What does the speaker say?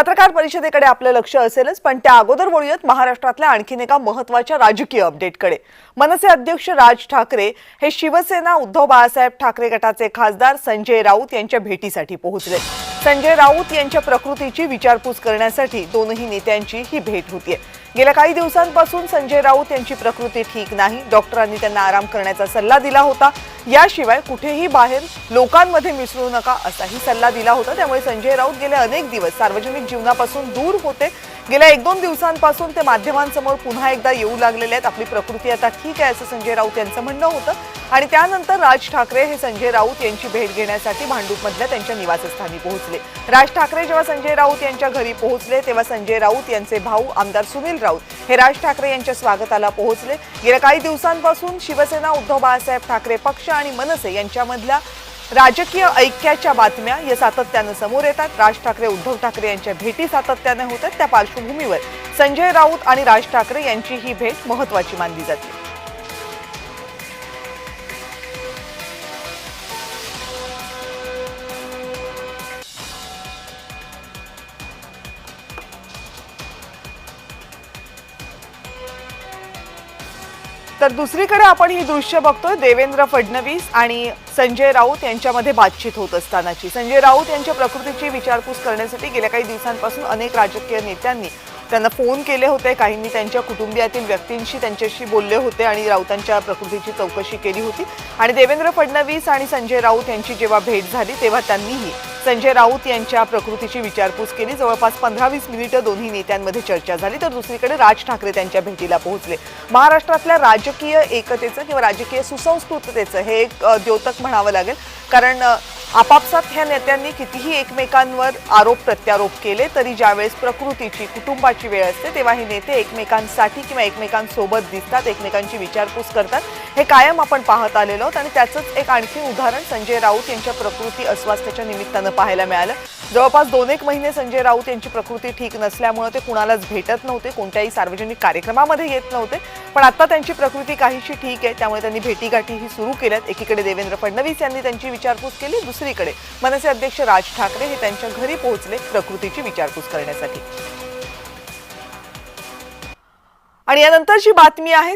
पत्रकार परिषदेकडे आपलं लक्ष असेलच, पण त्या अगोदर वळूयात महाराष्ट्रातल्या आणखीन एका महत्त्वाच्या राजकीय अपडेटकडे। मनसे अध्यक्ष राज ठाकरे हे शिवसेना उद्धव बाळासाहेब ठाकरे गटाचे खासदार संजय राऊत यांच्या भेटीसाठी पोहोचले। संजय राऊत यांच्या प्रकृतीची विचारपूस करण्यासाठी दोनही नेत्यांची ही भेट होतीये। गेल्या काही दिवसांपासून संजय राऊत यांची प्रकृती ठीक नाही, डॉक्टरांनी त्यांना आराम करण्याचा सल्ला दिला होता। याशिवाय कुठेही बाहेर लोकांमध्ये मिसळू नका असाही सल्ला दिला होता। त्यामुळे संजय राऊत गेले अनेक दिवस सार्वजनिक जीवनापासून दूर होते। गेल्या 1-2 दिवसांपासून ते माध्यमांसमोर पुन्हा एकदा येऊ लागलेले आहेत। आपली प्रकृती आता ठीक आहे असं संजय राऊत यांचं म्हणणं होतं। आणि त्यानंतर राज ठाकरे हे संजय राऊत यांची भेट घेण्यासाठी भांडूपमधल्या त्यांच्या निवासस्थानी पोहोचले। राज ठाकरे जेव्हा संजय राऊत यांच्या घरी पोहोचले तेव्हा संजय राऊत यांचे भाऊ आमदार सुनील राऊत हे राज ठाकरे यांच्या स्वागताला पोहोचले। गेल्या काही दिवसांपासून शिवसेना उद्धव बाळासाहेब ठाकरे पक्ष आणि मनसे यांच्यामधल्या राजकीय ऐक्याच्या बातम्या या सातत्याने समोर येतात। राज ठाकरे उद्धव ठाकरे यांच्या भेटी सातत्याने होतात। त्या पार्श्वभूमीवर संजय राऊत आणि राज ठाकरे यांची ही भेट महत्त्वाची मानली जाते। तर दुसरीकडे आपण ही दृश्य बघतोय देवेंद्र फडणवीस आणि संजय राऊत यांच्यामध्ये बातचीत होत असतानाची। संजय राऊत यांच्या प्रकृतीची विचारपूस करण्यासाठी गेल्या काही दिवसांपासून अनेक राजकीय नेत्यांनी त्यांना फोन केले होते। काहींनी त्यांच्या कुटुंबियातील व्यक्तींशी त्यांच्याशी बोलले होते आणि राऊतांच्या प्रकृतीची चौकशी केली होती। आणि देवेंद्र फडणवीस आणि संजय राऊत यांची जेव्हा भेट झाली तेव्हा त्यांनीही संजय राऊत यांच्या प्रकृतीची विचारपूस केली। जवळपास 15-20 मिनिटं दोन्ही नेत्यांमध्ये चर्चा झाली। तर दुसरीकडे राज ठाकरे त्यांच्या भेटीला पोहोचले। महाराष्ट्रातल्या राजकीय एकतेचं किंवा राजकीय सुसंस्कृततेचं हे एक द्योतक म्हणावं लागेल, कारण आपापसात ह्या नेत्यांनी कितीही एकमेकांवर आरोप प्रत्यारोप केले तरी ज्यावेळेस प्रकृतीची कुटुंबाची वेळ असते तेव्हा हे नेते एकमेकांसाठी किंवा एकमेकांसोबत दिसतात, एकमेकांची विचारपूस करतात। हे कायम आपण पाहत आलेलो आहोत आणि त्याचंच एक आणखी उदाहरण संजय राऊत यांच्या प्रकृती अस्वास्थ्याच्या निमित्तानं पाहायला मिळालं। जवळपास 2-1 महिने संजय राऊत यांची प्रकृती ठीक नसल्यामुळे ते कुणालाच भेटत नव्हते, कोणत्याही सार्वजनिक कार्यक्रमामध्ये येत नव्हते। पण आता त्यांची प्रकृती काहीशी ठीक आहे, त्यामुळे त्यांनी भेटीगाठीही सुरू केल्यात। एकीकडे देवेंद्र फडणवीस यांनी त्यांची विचारपूस केली, दुसरीकडे मनसे अध्यक्ष राज ठाकरे हे त्यांच्या घरी पोहोचले प्रकृतीची विचारपूस करण्यासाठी। आणि यानंतरची बातमी आहे